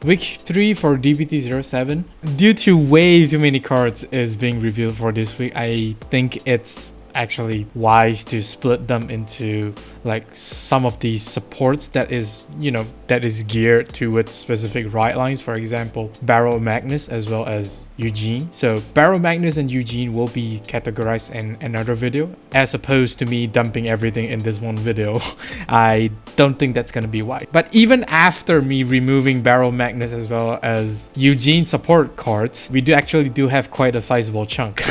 Week 3 for DBT07. Due to way too many cards is being revealed for this week, I think it's actually wise to split them into like some of these supports that is, you know, that is geared towards specific ride lines. For example, Barrow Magnus as well as Eugene. So Barrow Magnus and Eugene will be categorized in another video, as opposed to me dumping everything in this one video. I don't think that's gonna be wise. But even after me removing Barrow Magnus as well as Eugene support cards, we actually have quite a sizable chunk.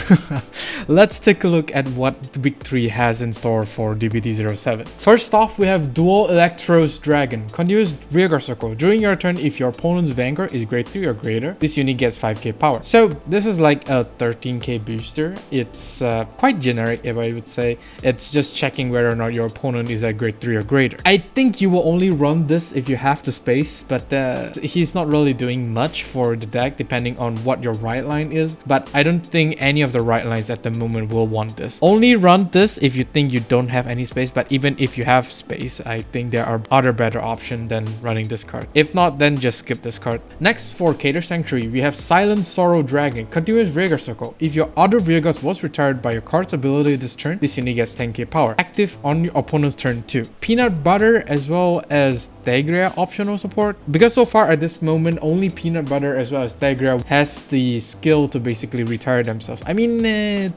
Let's take a look at what week 3 has in store for DBT07. First off, we have dual Electros Dragon. Continuous rearguard circle. During your turn, if your opponent's Vanguard is grade 3 or greater, this unit gets 5k power. So this is like a 13k booster. It's quite generic, if I would say. It's just checking whether or not your opponent is at grade 3 or greater. I think you will only run this if you have the space, but he's not really doing much for the deck depending on what your right line is. But I don't think any of the right lines at the moment will want this. Only run this if you think you don't have any space, but even if you have space, I think there are other better options than running this card. If not, then just skip this card. Next, for Keter Sanctuary, we have Silent Sorrow Dragon. Continuous rearguard circle. If your other rearguard was retired by your card's ability this turn, this unit gets 10k power. Active on your opponent's turn too. Peanut Butter as well as Teutates optional support. Because so far at this moment, only Peanut Butter as well as Teutates has the skill to basically retire themselves. I mean,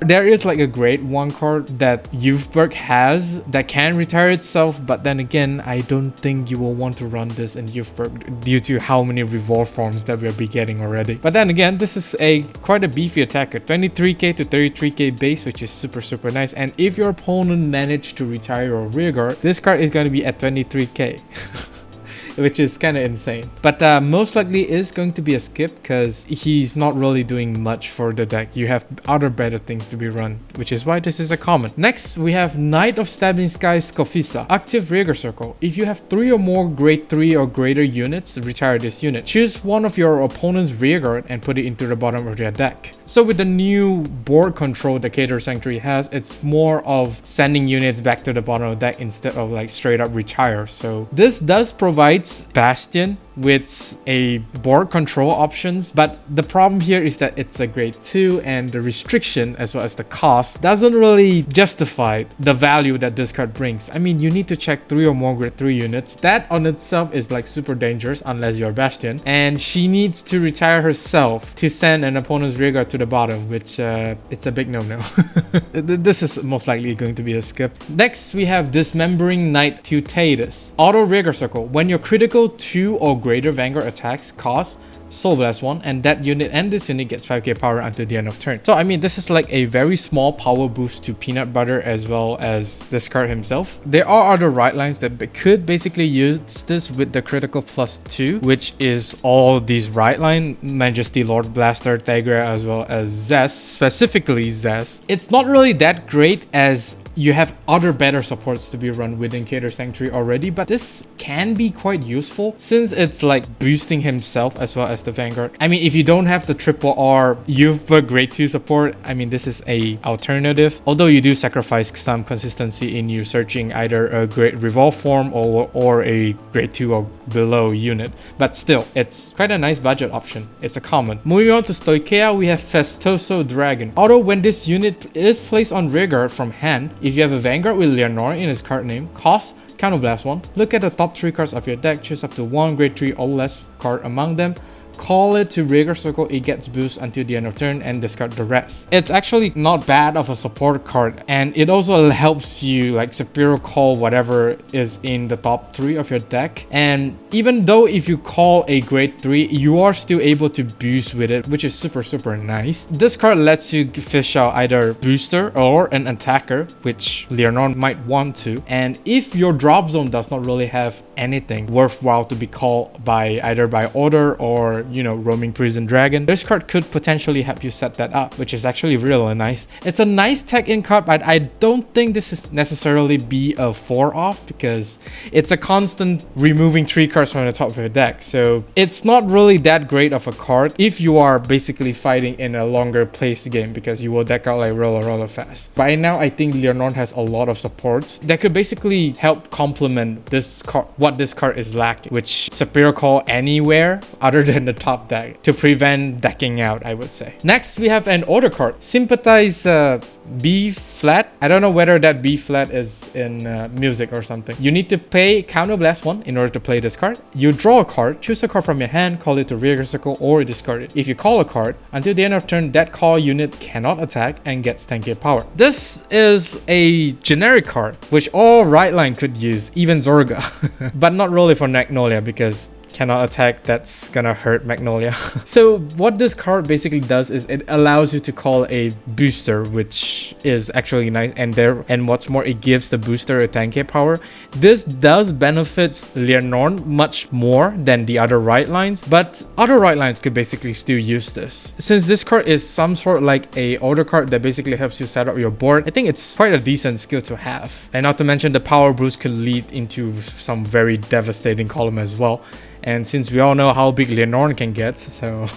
there is like a grade 1 card that Youthberg has that can retire itself, but then again, I don't think you will want to run this in Youthberg due to how many revolve forms that we'll be getting already. But then again, this is quite a beefy attacker, 23k to 33k base, which is super nice. And if your opponent managed to retire your rearguard, this card is going to be at 23k. Which is kind of insane, but most likely is going to be a skip because he's not really doing much for the deck. You have other better things to be run, which is why this is a common. Next, we have Knight of Stabbing Sky Scofiza. Active rearguard circle. If you have 3 or more grade 3 or greater units, retire this unit. Choose one of your opponent's rearguard and put it into the bottom of your deck. So with the new board control the Keter Sanctuary has, it's more of sending units back to the bottom of the deck instead of like straight up retire. So this does provide Bastion with a board control options, but the problem here is that it's a grade 2 and the restriction as well as the cost doesn't really justify the value that this card brings. I mean, you need to check 3 or more grade 3 units. That on itself is like super dangerous unless you're Bastion, and she needs to retire herself to send an opponent's rearguard to the bottom, which it's a big no-no. This is most likely going to be a skip. Next, we have Dismembering Knight Teutates. Auto rearguard circle. When your critical 2 or greater Vanguard attacks cost Soul Blast 1, and that unit and this unit gets 5k power until the end of turn. So I mean, this is like a very small power boost to Peanut Butter as well as this card himself. There are other right lines that could basically use this with the critical +2, which is all these right line, Majesty, Lord Blaster, Tegra as well as Zest, specifically Zest. It's not really that great as you have other better supports to be run within Keter Sanctuary already, but this can be quite useful since it's like boosting himself as well as the Vanguard. I mean, if you don't have the triple R Youthberg grade 2 support, I mean, this is a alternative, although you do sacrifice some consistency in you searching either a great revolve form or a grade 2 or below unit, but still, it's quite a nice budget option. It's a common. Moving on to Stoichiea, we have Festoso Dragon. Although when this unit is placed on rearguard from hand, if you have a Vanguard with Leonore in his card name, cost Counterblast 1. Look at the top 3 cards of your deck, choose up to 1 grade 3 or less card among them. Call it to rearguard circle, it gets boost until the end of turn and discard the rest. It's actually not bad of a support card, and it also helps you like Superior Call whatever is in the top 3 of your deck. And even though if you call a grade 3, you are still able to boost with it, which is super nice. This card lets you fish out either booster or an attacker, which Leonore might want to. And if your drop zone does not really have anything worthwhile to be called by either by order or you know, Roaming Prison Dragon, this card could potentially help you set that up, which is actually really nice. It's a nice tech-in card, but I don't think this is necessarily be a 4-off because it's a constant removing 3 cards from the top of your deck. So it's not really that great of a card if you are basically fighting in a longer paced game, because you will deck out like roller fast. By now, I think Leonarn has a lot of supports that could basically help complement this card, what this card is lacking, which Superior Call anywhere other than the top deck to prevent decking out, I would say. Next, we have an order card, Sympathize B flat. I don't know whether that B flat is in music or something. You need to pay Counterblast 1 in order to play this card. You draw a card, choose a card from your hand, call it to rear circle or discard it. If you call a card, until the end of turn, that call unit cannot attack and gets 10k power. This is a generic card which all Rideline could use, even Zorga, but not really for Magnolia because cannot attack, that's gonna hurt Magnolia. So what this card basically does is it allows you to call a booster, which is actually nice, and what's more, it gives the booster a 10k power. This does benefits Leonarn much more than the other Ridelines, but other Ridelines could basically still use this. Since this card is some sort like a order card that basically helps you set up your board, I think it's quite a decent skill to have. And not to mention the power boost could lead into some very devastating column as well. And since we all know how big Leonarn can get, so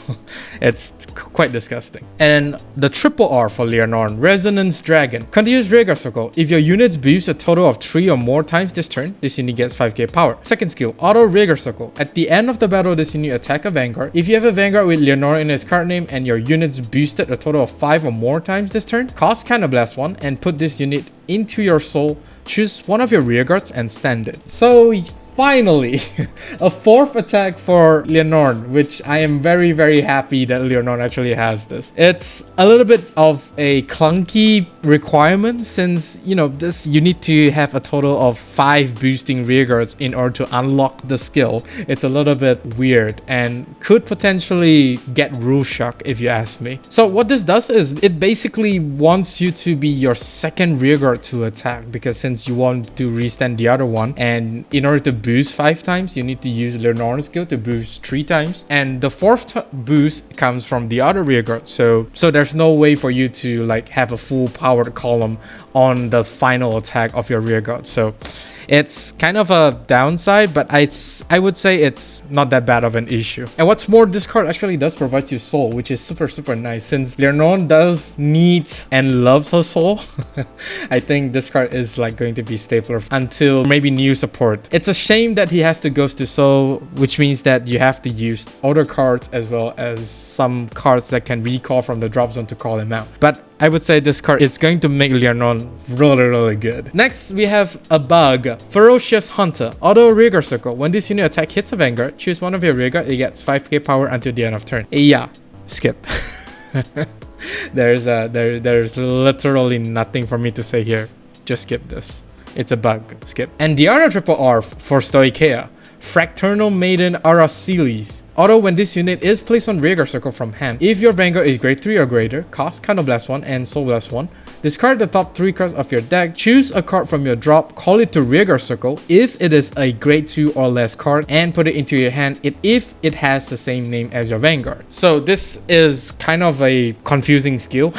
it's quite disgusting. And the triple R for Leonarn, Resonance Dragon. Continuous Rearguard Circle. If your units boost a total of 3 or more times this turn, this unit gets 5k power. Second skill, Auto Rearguard Circle. At the end of the battle, this unit attack a Vanguard. If you have a Vanguard with Leonarn in its card name and your units boosted a total of 5 or more times this turn, cast Counterblast 1 and put this unit into your soul. Choose one of your rearguards and stand it. So finally, a 4th attack for Leonarn, which I am very happy that Leonarn actually has this. It's a little bit of a clunky requirement since, you know, this you need to have a total of 5 boosting rearguards in order to unlock the skill. It's a little bit weird and could potentially get rule shock if you ask me. So what this does is it basically wants you to be your second rearguard to attack, because since you want to restand the other one, and in order to boost 5 times, you need to use Leonarn's skill to boost 3 times, and the 4th boost comes from the other rearguard. So there's no way for you to like have a full powered column on the final attack of your rearguard. So it's kind of a downside, but I would say it's not that bad of an issue. And what's more, this card actually does provide you soul, which is super nice. Since Leonarn does need and loves her soul, I think this card is like going to be stapler until maybe new support. It's a shame that he has to Ghost to Soul, which means that you have to use other cards as well as some cards that can recall from the drop zone to call him out. But I would say this card is going to make Leonarn really good. Next, we have a bug, Ferocious Hunter. Auto Rearguard Circle. When this unit attack hits a Vanguard, choose one of your rearguard, it gets 5k power until the end of turn. Yeah, skip. There's literally nothing for me to say here. Just skip this. It's a bug. Skip. And the other triple R for Stoichiea, Fraternal Maiden Aracelis. Auto, when this unit is placed on Rearguard Circle from hand, if your Vanguard is grade 3 or greater, cast Counterblast 1 and Soul Blast 1. Discard the top 3 cards of your deck, choose a card from your drop, call it to Rearguard Circle if it is a grade 2 or less card, and put it into your hand if it has the same name as your Vanguard. So this is kind of a confusing skill,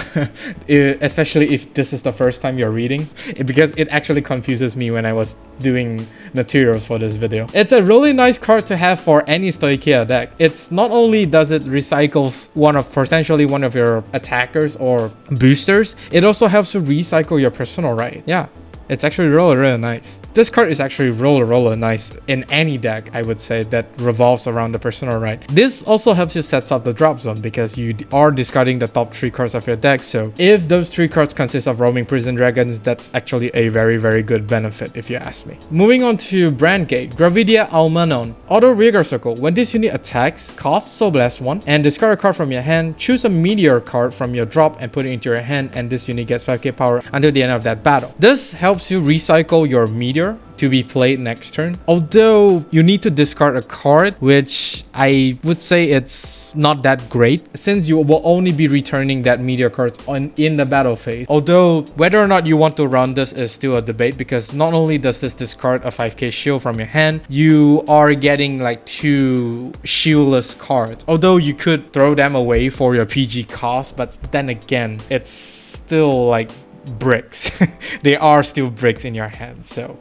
especially if this is the first time you're reading, because it actually confuses me when I was doing materials for this video. It's a really nice card to have for any Stoichiea deck. It's not only does it recycles potentially one of your attackers or boosters, it also helps you recycle your personal right. Yeah, it's actually really nice. This card is actually really nice in any deck, I would say, that revolves around the personal right. This also helps you set up the drop zone because you are discarding the top 3 cards of your deck. So if those 3 cards consist of Roaming Prison Dragons, that's actually a very good benefit if you ask me. Moving on to Brandgate, Gravidia Almanon. Auto Rearguard Circle. When this unit attacks, cast Soul Blast 1 and discard a card from your hand, choose a Meteor card from your drop and put it into your hand, and this unit gets 5k power until the end of that battle. This helps helps you recycle your meteor to be played next turn. Although you need to discard a card, which I would say it's not that great, since you will only be returning that meteor cards in the battle phase. Although whether or not you want to run this is still a debate, because not only does this discard a 5k shield from your hand, you are getting like 2 shieldless cards. Although you could throw them away for your PG cost, but then again, it's still like bricks. They are still bricks in your hand, so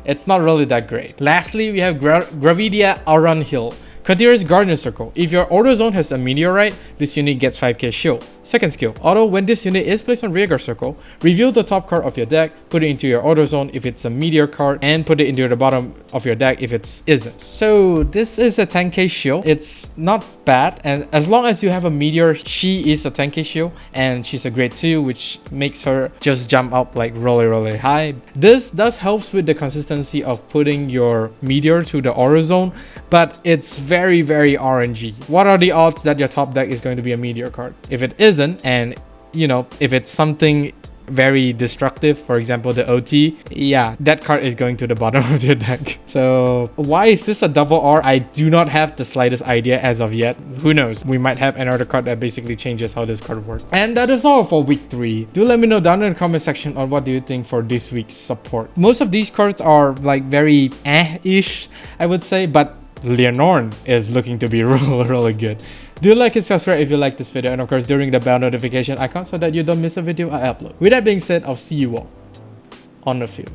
it's not really that great. Lastly, we have Gravidia Aranhill. Continuous Guardian Circle. If your auto zone has a meteorite, this unit gets 5k shield. Second skill, auto, when this unit is placed on rearguard circle, reveal the top card of your deck, put it into your auto zone if it's a meteor card, and put it into the bottom of your deck if it isn't. So this is a 10k shield. It's not bad, and as long as you have a meteor, she is a 10k shield, and she's a grade 2, which makes her just jump up like really high. This does helps with the consistency of putting your meteor to the auto zone, but it's very RNG. What are the odds that your top deck is going to be a meteor card? If it isn't, and you know, if it's something very destructive, for example the OT, yeah, that card is going to the bottom of your deck. So why is this a double R? I do not have the slightest idea as of yet. Who knows, we might have another card that basically changes how this card works. And that is all for week 3. Do let me know down in the comment section on what do you think for this week's support. Most of these cards are like very ish, I would say, but Leonorn is looking to be really good. Do like and subscribe if you like this video, and of course during the bell notification icon so that you don't miss a video I upload. With that being said, I'll see you all on the field.